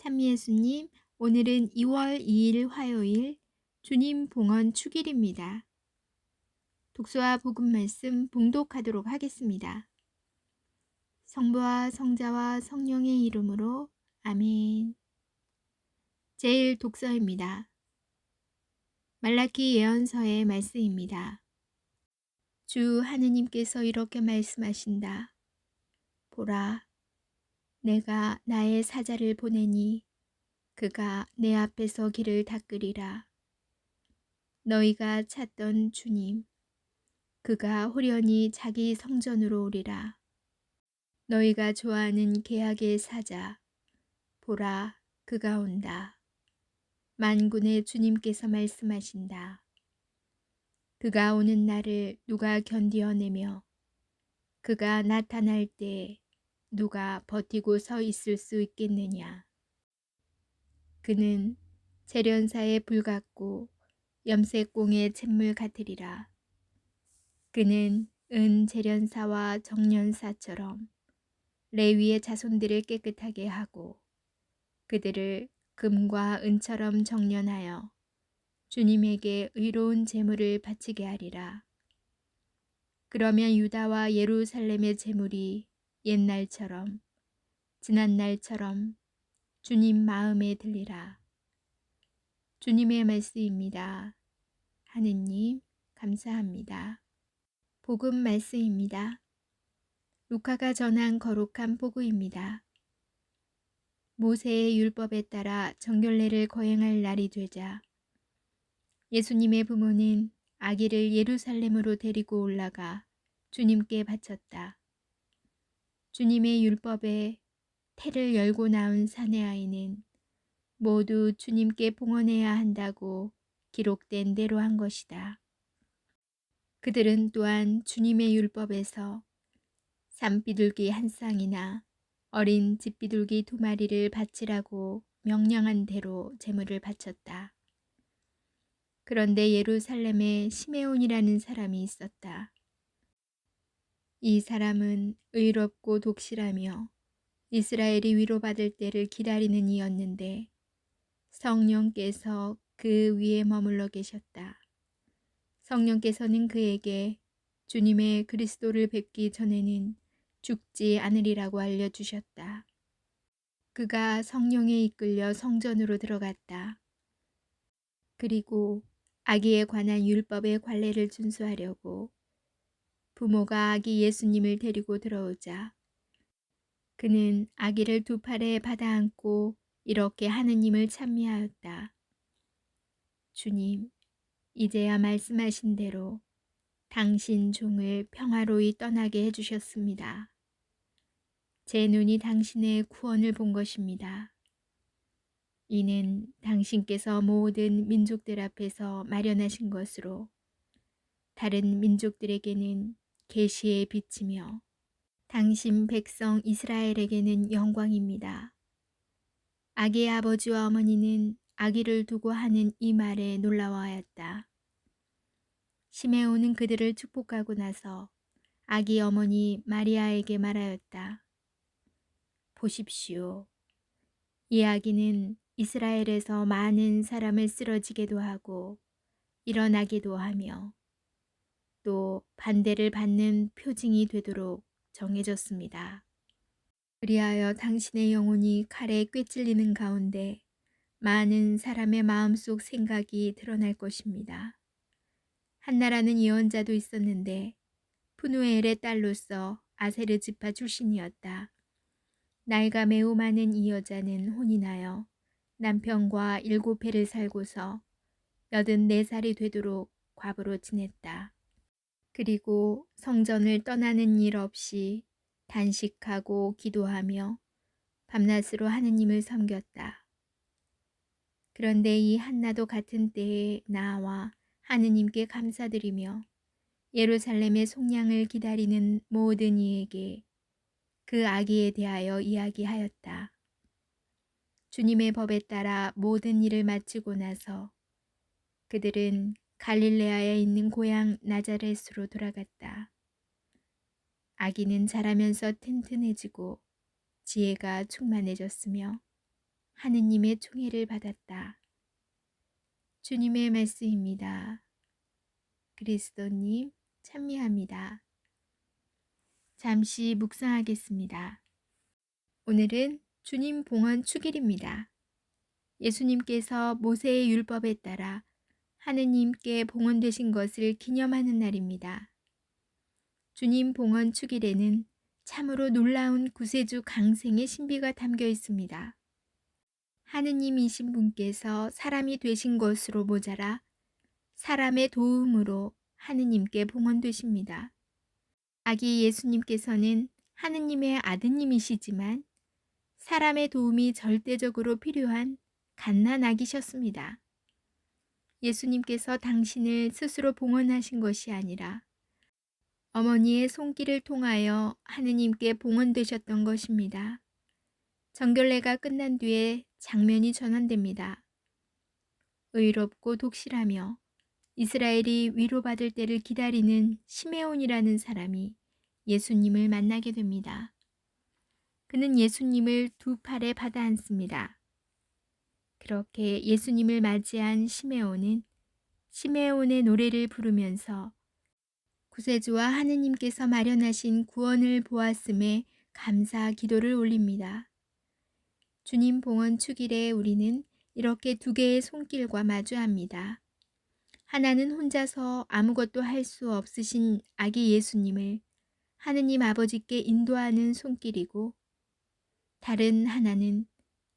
참 예수님, 오늘은 2월 2일 화요일 주님 봉헌 축일입니다. 독서와 복음 말씀 봉독하도록 하겠습니다. 성부와 성자와 성령의 이름으로 아멘. 제일 독서입니다. 말라기 예언서의 말씀입니다. 주 하느님께서 이렇게 말씀하신다. 보라, 내가 나의 사자를 보내니 그가 내 앞에서 길을 닦으리라. 너희가 찾던 주님, 그가 호련히 자기 성전으로 오리라. 너희가 좋아하는 계약의 사자, 보라, 그가 온다. 만군의 주님께서 말씀하신다. 그가 오는 날을 누가 견디어내며 그가 나타날 때 누가 버티고 서 있을 수 있겠느냐. 그는 재련사의 불 같고 염색공의 잿물 같으리라. 그는 은 재련사와 정련사처럼 레위의 자손들을 깨끗하게 하고 그들을 금과 은처럼 정련하여 주님에게 의로운 제물을 바치게 하리라. 그러면 유다와 예루살렘의 제물이 옛날처럼 지난날처럼 주님 마음에 들리라. 주님의 말씀입니다. 하느님 감사합니다. 복음 말씀입니다. 루카가 전한 거룩한 포구입니다. 모세의 율법에 따라 정결례를 거행할 날이 되자 예수님의 부모는 아기를 예루살렘으로 데리고 올라가 주님께 바쳤다. 주님의 율법에 태를 열고 나온 사내 아이는 모두 주님께 봉헌해야 한다고 기록된 대로 한 것이다. 그들은 또한 주님의 율법에서 산비둘기 한 쌍이나 어린 집비둘기 2마리를 바치라고 명령한 대로 제물을 바쳤다. 그런데 예루살렘에 시메온이라는 사람이 있었다. 이 사람은 의롭고 독실하며 이스라엘이 위로받을 때를 기다리는 이였는데 성령께서 그 위에 머물러 계셨다. 성령께서는 그에게 주님의 그리스도를 뵙기 전에는 죽지 않으리라고 알려주셨다. 그가 성령에 이끌려 성전으로 들어갔다. 그리고 아기에 관한 율법의 관례를 준수하려고 부모가 아기 예수님을 데리고 들어오자 그는 아기를 2팔에 받아 안고 이렇게 하느님을 찬미하였다. 주님, 이제야 말씀하신 대로 당신 종을 평화로이 떠나게 해주셨습니다. 제 눈이 당신의 구원을 본 것입니다. 이는 당신께서 모든 민족들 앞에서 마련하신 것으로 다른 민족들에게는 계시의 빛이며 당신 백성 이스라엘에게는 영광입니다. 아기의 아버지와 어머니는 아기를 두고 하는 이 말에 놀라워하였다. 시메온은 그들을 축복하고 나서 아기 어머니 마리아에게 말하였다. 보십시오. 이 아기는 이스라엘에서 많은 사람을 쓰러지게도 하고 일어나기도 하며 또 반대를 받는 표징이 되도록 정해졌습니다. 그리하여 당신의 영혼이 칼에 꿰찔리는 가운데 많은 사람의 마음속 생각이 드러날 것입니다. 한나라는 예언자도 있었는데 푸누엘의 딸로서 아세르 지파 출신이었다. 나이가 매우 많은 이 여자는 혼인하여 남편과 7해를 살고서 84살이 되도록 과부로 지냈다. 그리고 성전을 떠나는 일 없이 단식하고 기도하며 밤낮으로 하느님을 섬겼다. 그런데 이 한나도 같은 때에 나와 하느님께 감사드리며 예루살렘의 속량을 기다리는 모든 이에게 그 아기에 대하여 이야기하였다. 주님의 법에 따라 모든 일을 마치고 나서 그들은 갈릴레아에 있는 고향 나자렛으로 돌아갔다. 아기는 자라면서 튼튼해지고 지혜가 충만해졌으며 하느님의 총애를 받았다. 주님의 말씀입니다. 그리스도님 찬미합니다. 잠시 묵상하겠습니다. 오늘은 주님 봉헌 축일입니다. 예수님께서 모세의 율법에 따라 하느님께 봉헌되신 것을 기념하는 날입니다. 주님 봉헌 축일에는 참으로 놀라운 구세주 강생의 신비가 담겨 있습니다. 하느님이신 분께서 사람이 되신 것으로 모자라 사람의 도움으로 하느님께 봉헌되십니다. 아기 예수님께서는 하느님의 아드님이시지만 사람의 도움이 절대적으로 필요한 갓난아기셨습니다. 예수님께서 당신을 스스로 봉헌하신 것이 아니라 어머니의 손길을 통하여 하느님께 봉헌되셨던 것입니다. 정결례가 끝난 뒤에 장면이 전환됩니다. 의롭고 독실하며 이스라엘이 위로받을 때를 기다리는 시메온이라는 사람이 예수님을 만나게 됩니다. 그는 예수님을 두 팔에 받아 안습니다. 그렇게 예수님을 맞이한 시메온은 시메온의 노래를 부르면서 구세주와 하느님께서 마련하신 구원을 보았음에 감사 기도를 올립니다. 주님 봉헌 축일에 우리는 이렇게 두 개의 손길과 마주합니다. 하나는 혼자서 아무것도 할 수 없으신 아기 예수님을 하느님 아버지께 인도하는 손길이고, 다른 하나는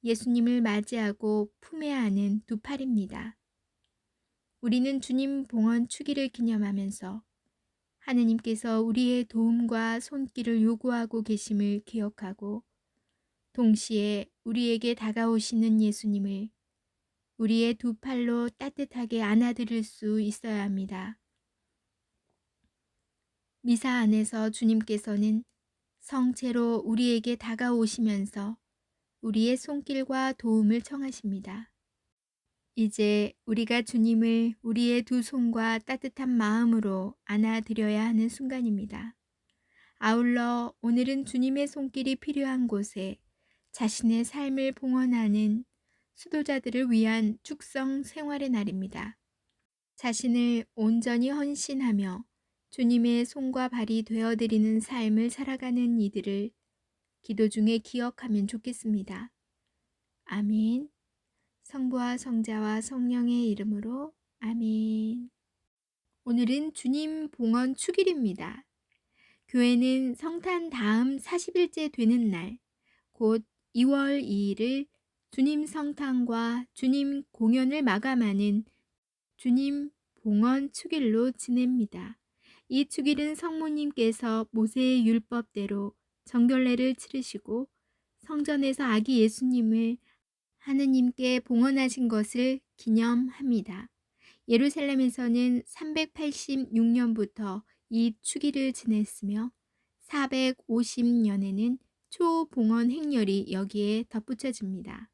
예수님을 맞이하고 품어야 하는 두 팔입니다. 우리는 주님 봉헌 축일을 기념하면서 하느님께서 우리의 도움과 손길을 요구하고 계심을 기억하고, 동시에 우리에게 다가오시는 예수님을 우리의 두 팔로 따뜻하게 안아드릴 수 있어야 합니다. 미사 안에서 주님께서는 성체로 우리에게 다가오시면서 우리의 손길과 도움을 청하십니다. 이제 우리가 주님을 우리의 두 손과 따뜻한 마음으로 안아드려야 하는 순간입니다. 아울러 오늘은 주님의 손길이 필요한 곳에 자신의 삶을 봉헌하는 수도자들을 위한 축성 생활의 날입니다. 자신을 온전히 헌신하며 주님의 손과 발이 되어드리는 삶을 살아가는 이들을 기도 중에 기억하면 좋겠습니다. 아멘. 성부와 성자와 성령의 이름으로 아멘. 오늘은 주님 봉헌 축일입니다. 교회는 성탄 다음 40일째 되는 날, 곧 2월 2일을 주님 성탄과 주님 공연을 마감하는 주님 봉헌 축일로 지냅니다. 이 축일은 성모님께서 모세의 율법대로 정결례를 치르시고 성전에서 아기 예수님을 하느님께 봉헌하신 것을 기념합니다. 예루살렘에서는 386년부터 이 축일을 지냈으며 450년에는 초봉헌 행렬이 여기에 덧붙여집니다.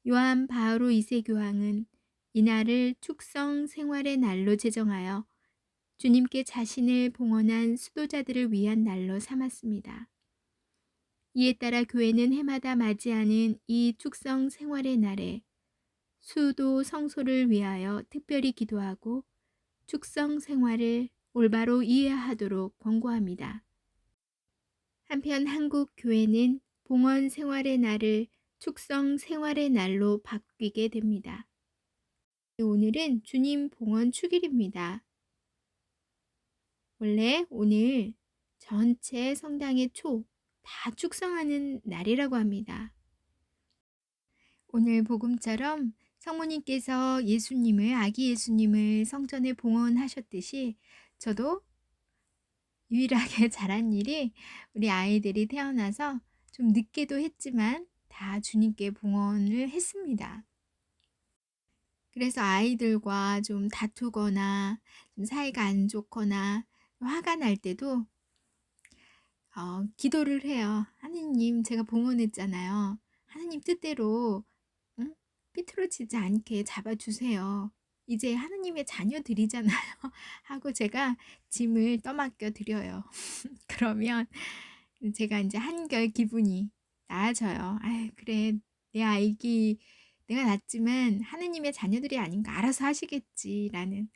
요한 바오로 2세 교황은 이날을 축성 생활의 날로 제정하여 주님께 자신을 봉헌한 수도자들을 위한 날로 삼았습니다. 이에 따라 교회는 해마다 맞이하는 이 축성 생활의 날에 수도 성소를 위하여 특별히 기도하고 축성 생활을 올바로 이해하도록 권고합니다. 한편 한국 교회는 봉헌 생활의 날을 축성 생활의 날로 바뀌게 됩니다. 오늘은 주님 봉헌 축일입니다. 원래 오늘 전체 성당의 초 다 축성하는 날이라고 합니다. 오늘 복음처럼 성모님께서 아기 예수님을 성전에 봉헌하셨듯이 저도 유일하게 잘한 일이 우리 아이들이 태어나서 좀 늦게도 했지만 다 주님께 봉헌을 했습니다. 그래서 아이들과 좀 다투거나 좀 사이가 안 좋거나 화가 날 때도 기도를 해요. 하느님, 제가 봉헌했잖아요. 하느님 뜻대로 삐뚤어지지 않게 잡아주세요. 이제 하느님의 자녀들이잖아요. 하고 제가 짐을 떠맡겨 드려요. 그러면 제가 이제 한결 기분이 나아져요. 그래, 내 아기 내가 낳았지만 하느님의 자녀들이 아닌가 알아서 하시겠지라는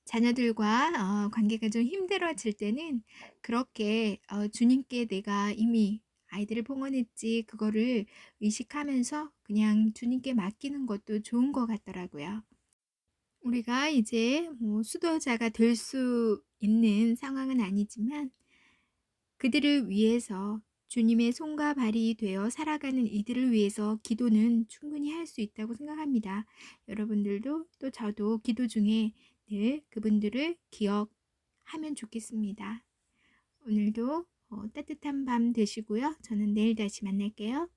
자녀들과 관계가 좀 힘들어질 때는 그렇게 주님께 내가 이미 아이들을 봉헌했지 그거를 의식하면서 그냥 주님께 맡기는 것도 좋은 것 같더라고요. 우리가 이제 뭐 수도자가 될 수 있는 상황은 아니지만 그들을 위해서 주님의 손과 발이 되어 살아가는 이들을 위해서 기도는 충분히 할 수 있다고 생각합니다. 여러분들도 또 저도 기도 중에 늘 그분들을 기억하면 좋겠습니다. 오늘도 따뜻한 밤 되시고요. 저는 내일 다시 만날게요.